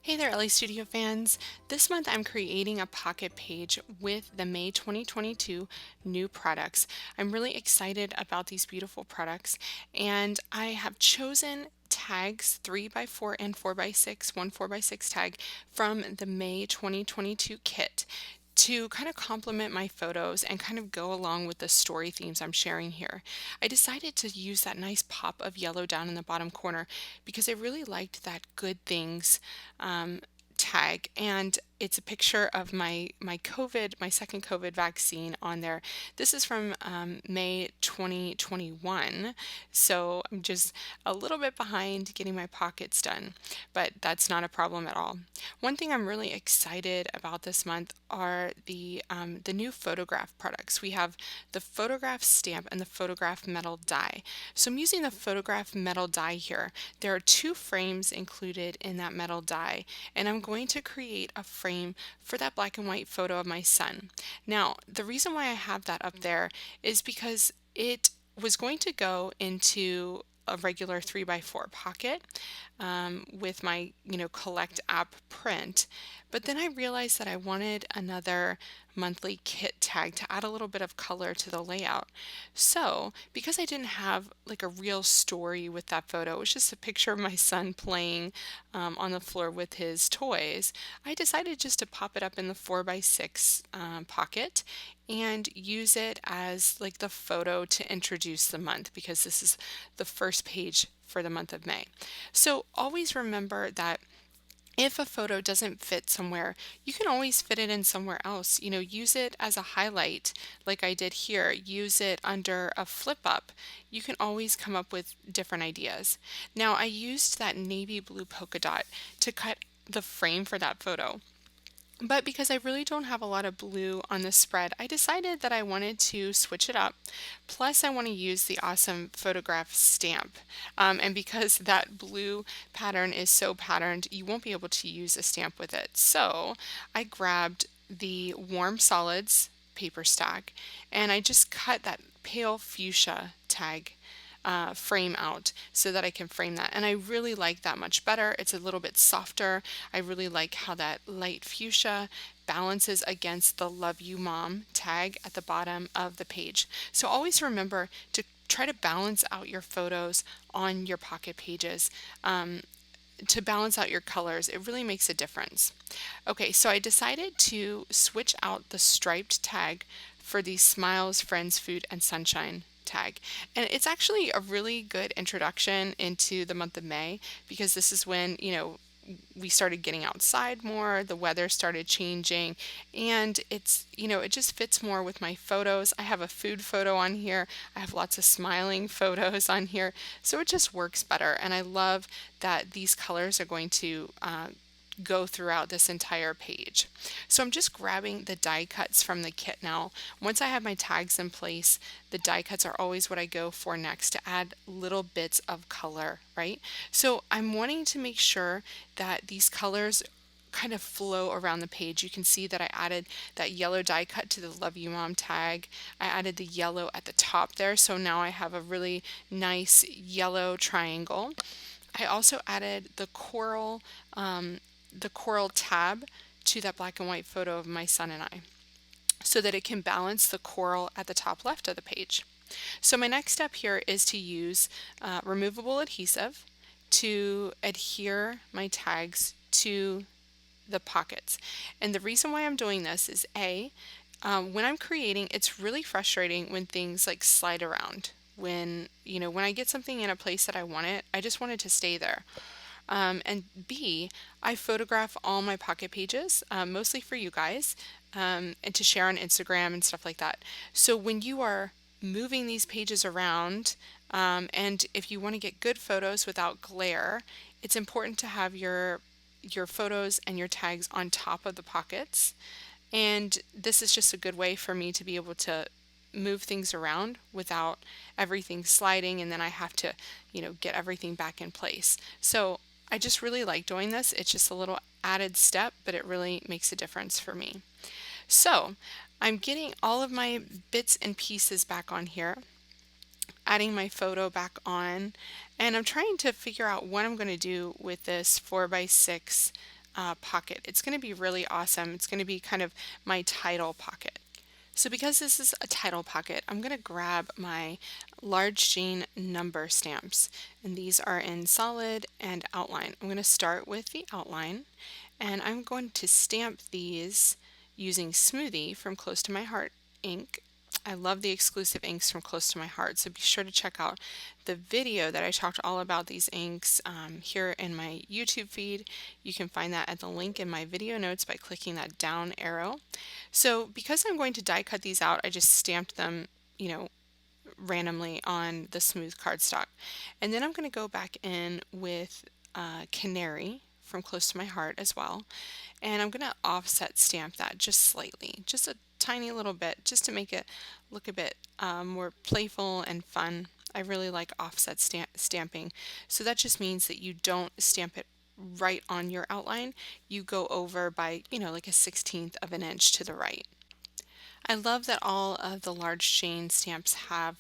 Hey there, LA Studio fans. This month I'm creating a pocket page with the May 2022 new products. I'm really excited about these beautiful products, and I have chosen tags 3x4 and 4x6, one 4x6 tag from the May 2022 kit to kind of complement my photos and kind of go along with the story themes I'm sharing here. I decided to use that nice pop of yellow down in the bottom corner because I really liked that good things um, tag, and it's a picture of my second COVID vaccine on there. This is from May 2021, so I'm just a little bit behind getting my pockets done, but that's not a problem at all. One thing I'm really excited about this month are the new photograph products. We have the photograph stamp and the photograph metal die. So I'm using the photograph metal die here. There are two frames included in that metal die, and I'm going to create a frame for that black and white photo of my son. Now, the reason why I have that up there is because it was going to go into a regular 3x4 pocket with my, collect app print. But then I realized that I wanted another monthly kit tag to add a little bit of color to the layout. So, because I didn't have like a real story with that photo, it was just a picture of my son playing on the floor with his toys, I decided just to pop it up in the 4x6 pocket and use it as like the photo to introduce the month because this is the first page for the month of May. So always remember that if a photo doesn't fit somewhere, you can always fit it in somewhere else. Use it as a highlight like I did here. Use it under a flip up. You can always come up with different ideas. Now, I used that navy blue polka dot to cut the frame for that photo. But because I really don't have a lot of blue on the spread, I decided that I wanted to switch it up. Plus, I want to use the awesome photograph stamp. And because that blue pattern is so patterned, you won't be able to use a stamp with it. So I grabbed the warm solids paper stack and I just cut that pale fuchsia tag frame out so that I can frame that. And I really like that much better. It's a little bit softer. I really like how that light fuchsia balances against the Love You Mom tag at the bottom of the page. So always remember to try to balance out your photos on your pocket pages. To balance out your colors, it really makes a difference. Okay, so I decided to switch out the striped tag for the Smiles, Friends, Food, and Sunshine tag. And it's actually a really good introduction into the month of May because this is when, we started getting outside more, the weather started changing, and it just fits more with my photos. I have a food photo on here, I have lots of smiling photos on here, so it just works better. And I love that these colors are going to go throughout this entire page. So I'm just grabbing the die cuts from the kit now. Once I have my tags in place, the die cuts are always what I go for next to add little bits of color, right? So I'm wanting to make sure that these colors kind of flow around the page. You can see that I added that yellow die cut to the Love You Mom tag. I added the yellow at the top there, so now I have a really nice yellow triangle. I also added the coral tab to that black and white photo of my son and I so that it can balance the coral at the top left of the page. So my next step here is to use removable adhesive to adhere my tags to the pockets. And the reason why I'm doing this is when I'm creating, it's really frustrating when things like slide around. When I get something in a place that I want it, I just want it to stay there. And B, I photograph all my pocket pages, mostly for you guys, and to share on Instagram and stuff like that. So when you are moving these pages around, and if you want to get good photos without glare, it's important to have your photos and your tags on top of the pockets. And this is just a good way for me to be able to move things around without everything sliding and then I have to, get everything back in place. So I just really like doing this. It's just a little added step, but it really makes a difference for me. So I'm getting all of my bits and pieces back on here, adding my photo back on, and I'm trying to figure out what I'm going to do with this 4x6 pocket. It's going to be really awesome. It's going to be kind of my title pocket. So because this is a title pocket, I'm going to grab my large Jane number stamps, and these are in solid and outline. I'm going to start with the outline, and I'm going to stamp these using Smoothie from Close to My Heart ink. I love the exclusive inks from Close to My Heart, so be sure to check out the video that I talked all about these inks here in my YouTube feed. You can find that at the link in my video notes by clicking that down arrow. So because I'm going to die cut these out, I just stamped them, you know, randomly on the smooth cardstock. And then I'm going to go back in with Canary from Close to My Heart as well. And I'm going to offset stamp that just slightly, just a tiny little bit, just to make it look a bit more playful and fun. I really like offset stamping. So that just means that you don't stamp it right on your outline. You go over by, like a 1/16 of an inch to the right. I love that all of the large Jane stamps have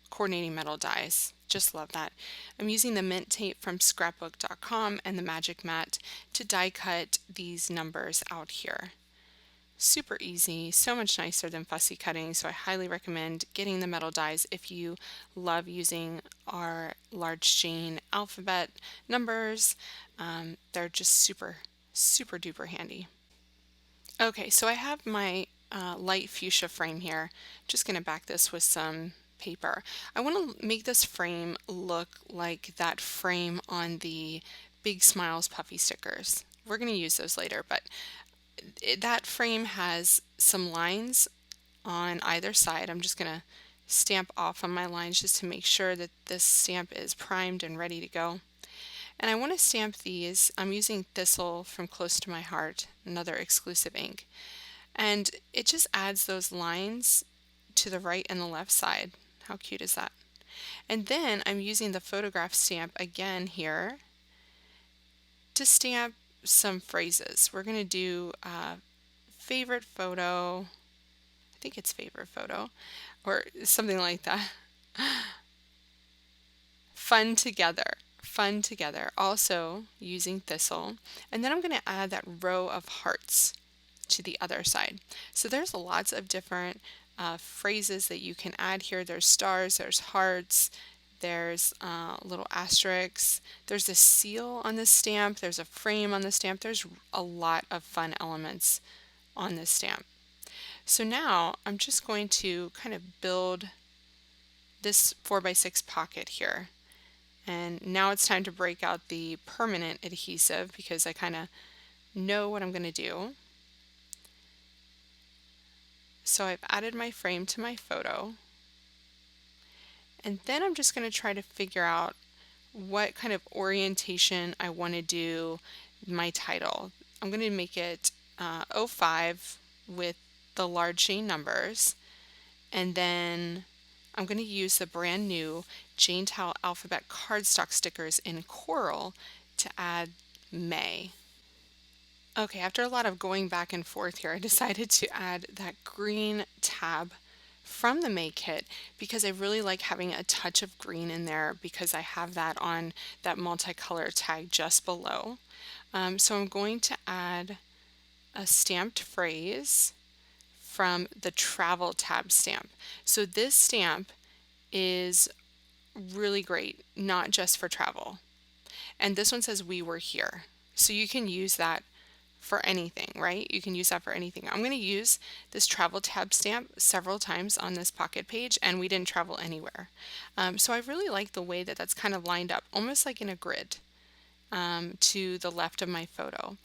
coordinating metal dies. Just love that. I'm using the mint tape from scrapbook.com and the magic mat to die cut these numbers out here. Super easy, so much nicer than fussy cutting, so I highly recommend getting the metal dies if you love using our large Jane alphabet numbers. They're just super, super duper handy. Okay, so I have my light fuchsia frame here. I'm just going to back this with some paper. I want to make this frame look like that frame on the Big Smiles puffy stickers. We're going to use those later, but that frame has some lines on either side. I'm just going to stamp off on my lines just to make sure that this stamp is primed and ready to go. And I want to stamp these. I'm using Thistle from Close to My Heart, another exclusive ink. And it just adds those lines to the right and the left side. How cute is that? And then I'm using the photograph stamp again here to stamp some phrases. We're going to do favorite photo. I think it's favorite photo or something like that. Fun together. Fun together. Also using Thistle. And then I'm going to add that row of hearts to the other side. So there's lots of different phrases that you can add here. There's stars, there's hearts, there's little asterisks, there's a seal on the stamp, there's a frame on the stamp. There's a lot of fun elements on this stamp. So now I'm just going to kind of build this 4x6 pocket here. And now it's time to break out the permanent adhesive because I kind of know what I'm going to do. So I've added my frame to my photo. And then I'm just going to try to figure out what kind of orientation I want to do my title. I'm going to make it 05 with the large Jane numbers. And then I'm going to use the brand new Jane Towel Alphabet cardstock stickers in Coral to add May. Okay, after a lot of going back and forth here, I decided to add that green tab from the May kit because I really like having a touch of green in there because I have that on that multicolor tag just below. So I'm going to add a stamped phrase from the travel tab stamp. So this stamp is really great, not just for travel. And this one says we were here. So you can use that for anything, right? You can use that for anything. I'm going to use this travel tab stamp several times on this pocket page, and we didn't travel anywhere. So I really like the way that that's kind of lined up, almost like in a grid to the left of my photo.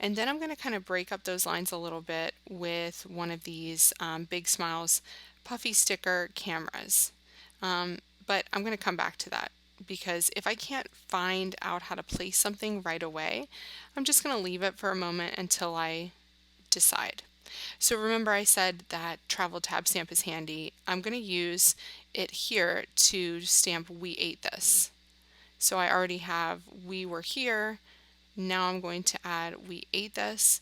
And then I'm going to kind of break up those lines a little bit with one of these Big Smiles puffy sticker cameras. But I'm going to come back to that because if I can't find out how to place something right away, I'm just going to leave it for a moment until I decide. So remember I said that travel tab stamp is handy. I'm going to use it here to stamp we ate this. So I already have we were here. Now I'm going to add we ate this.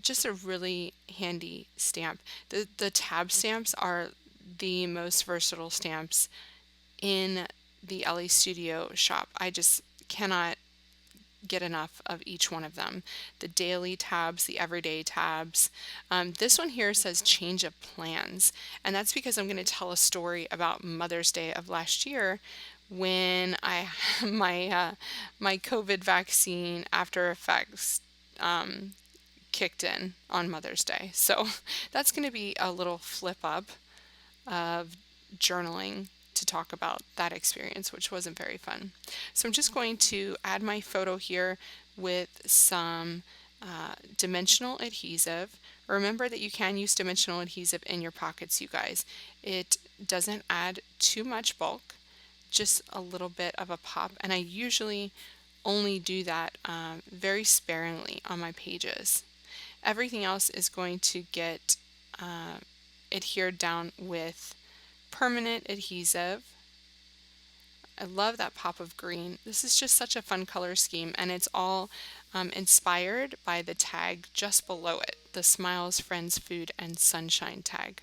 Just a really handy stamp. The tab stamps are the most versatile stamps in the Elle Studio shop. I just cannot get enough of each one of them. The daily tabs, the everyday tabs. This one here says change of plans, and that's because I'm going to tell a story about Mother's Day of last year when I my COVID vaccine after effects kicked in on Mother's Day. So that's going to be a little flip up of journaling to talk about that experience, which wasn't very fun. So I'm just going to add my photo here with some dimensional adhesive. Remember that you can use dimensional adhesive in your pockets, you guys. It doesn't add too much bulk, just a little bit of a pop, and I usually only do that very sparingly on my pages. Everything else is going to get adhered down with permanent adhesive. I love that pop of green. This is just such a fun color scheme, and it's all inspired by the tag just below it, the Smiles, Friends, Food, and Sunshine tag.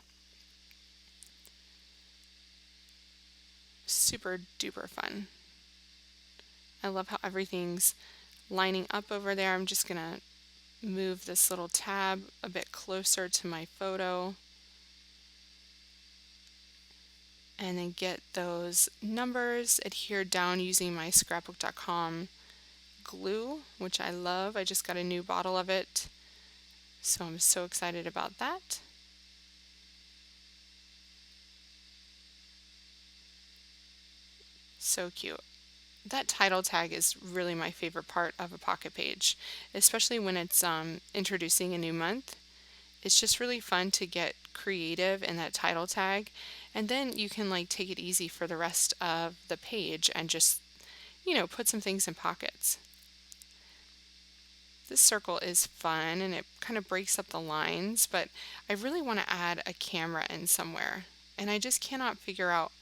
Super duper fun. I love how everything's lining up over there. I'm just gonna move this little tab a bit closer to my photo and then get those numbers adhered down using my scrapbook.com glue, which I love. I just got a new bottle of it, so I'm so excited about that. So cute. That title tag is really my favorite part of a pocket page, especially when it's introducing a new month. It's just really fun to get creative in that title tag, and then you can like take it easy for the rest of the page and just, put some things in pockets. This circle is fun and it kind of breaks up the lines, but I really want to add a camera in somewhere, and I just cannot figure out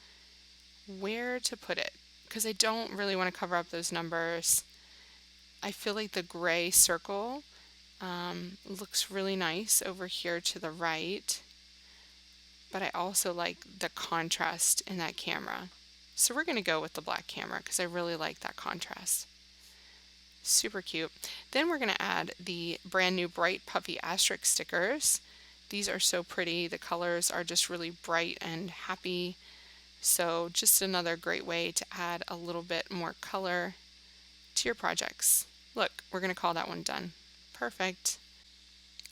where to put it because I don't really want to cover up those numbers. I feel like the gray circle looks really nice over here to the right, but I also like the contrast in that camera. So we're going to go with the black camera because I really like that contrast. Super cute. Then we're going to add the brand new bright puffy asterisk stickers. These are so pretty. The colors are just really bright and happy. So just another great way to add a little bit more color to your projects. Look, we're going to call that one done. Perfect.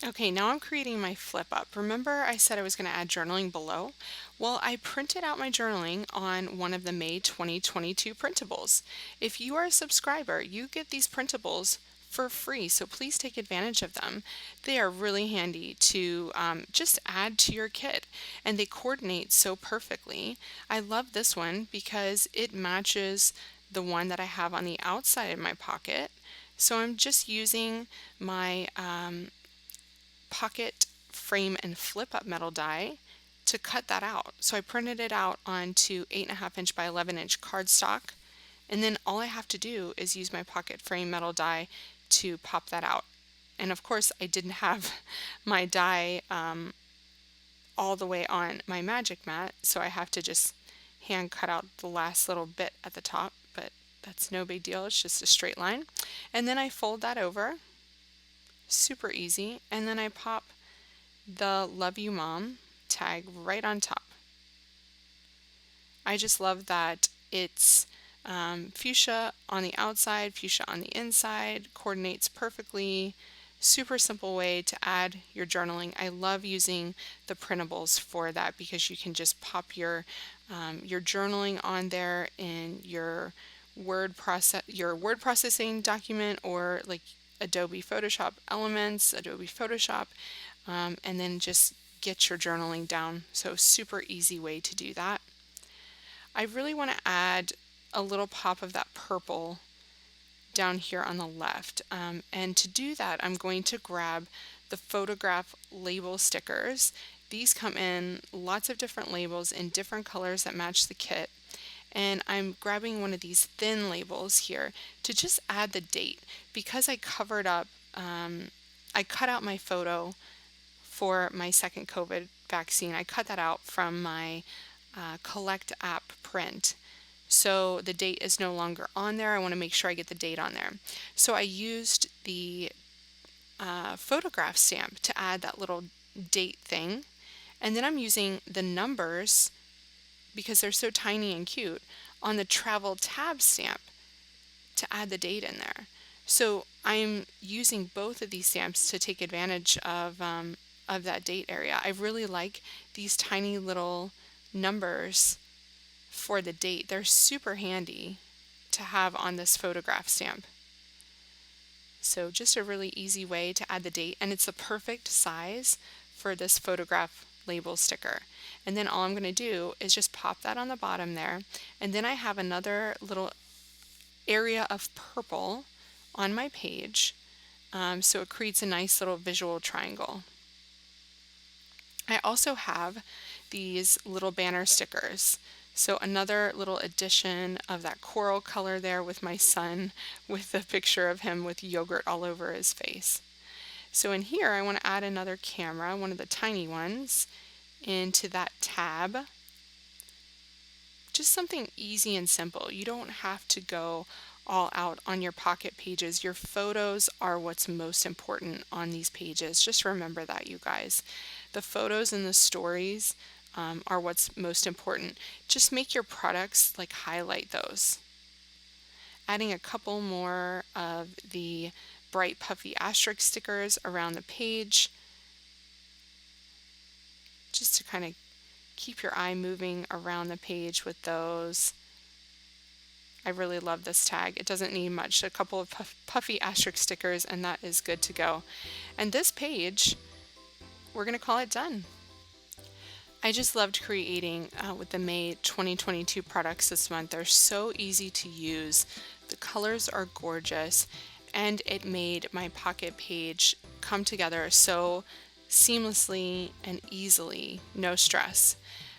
Okay, now I'm creating my flip up. Remember I said I was going to add journaling below? Well, I printed out my journaling on one of the May 2022 printables. If you are a subscriber, you get these printables for free, so please take advantage of them. They are really handy to just add to your kit, and they coordinate so perfectly. I love this one because it matches the one that I have on the outside of my pocket. So I'm just using my pocket frame and flip up metal die to cut that out. So I printed it out onto 8.5" by 11" cardstock, and then all I have to do is use my pocket frame metal die to pop that out. And of course I didn't have my die all the way on my magic mat, so I have to just hand cut out the last little bit at the top, but that's no big deal, it's just a straight line. And then I fold that over, super easy, and then I pop the Love You Mom tag right on top. I just love that it's fuchsia on the outside, fuchsia on the inside, coordinates perfectly. Super simple way to add your journaling. I love using the printables for that because you can just pop your journaling on there in your word processing document, or like Adobe Photoshop Elements, Adobe Photoshop, and then just get your journaling down. So super easy way to do that. I really want to add a little pop of that purple down here on the left. And to do that, I'm going to grab the photograph label stickers. These come in lots of different labels in different colors that match the kit. And I'm grabbing one of these thin labels here to just add the date. Because I covered up, I cut out my photo for my second COVID vaccine. I cut that out from my Collect app print. So the date is no longer on there. I want to make sure I get the date on there. So I used the photograph stamp to add that little date thing. And then I'm using the numbers, because they're so tiny and cute, on the travel tab stamp to add the date in there. So I'm using both of these stamps to take advantage of that date area. I really like these tiny little numbers for the date. They're super handy to have on this photograph stamp. So just a really easy way to add the date, and it's the perfect size for this photograph label sticker. And then all I'm going to do is just pop that on the bottom there, and then I have another little area of purple on my page, so it creates a nice little visual triangle. I also have these little banner stickers. So another little addition of that coral color there with my son, with the picture of him with yogurt all over his face. So in here I want to add another camera, one of the tiny ones, into that tab. Just something easy and simple. You don't have to go all out on your pocket pages. Your photos are what's most important on these pages. Just remember that, you guys. The photos and the stories are what's most important. Just make your products like highlight those. Adding a couple more of the bright puffy asterisk stickers around the page, just to kind of keep your eye moving around the page with those. I really love this tag. It doesn't need much, a couple of puffy asterisk stickers, and that is good to go. And this page, we're going to call it done. I just loved creating with the May 2022 products this month. They're so easy to use. The colors are gorgeous, and it made my pocket page come together so seamlessly and easily, no stress.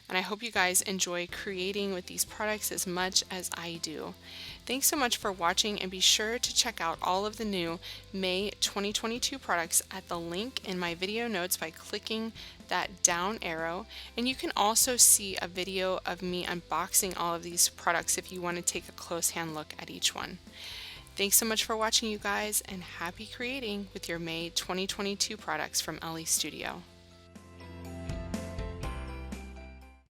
And I hope you guys enjoy creating with these products as much as I do. Thanks so much for watching, and be sure to check out all of the new May 2022 products at the link in my video notes by clicking that down arrow. And you can also see a video of me unboxing all of these products if you want to take a close hand look at each one. Thanks so much for watching, you guys, and happy creating with your May 2022 products from Elle Studio.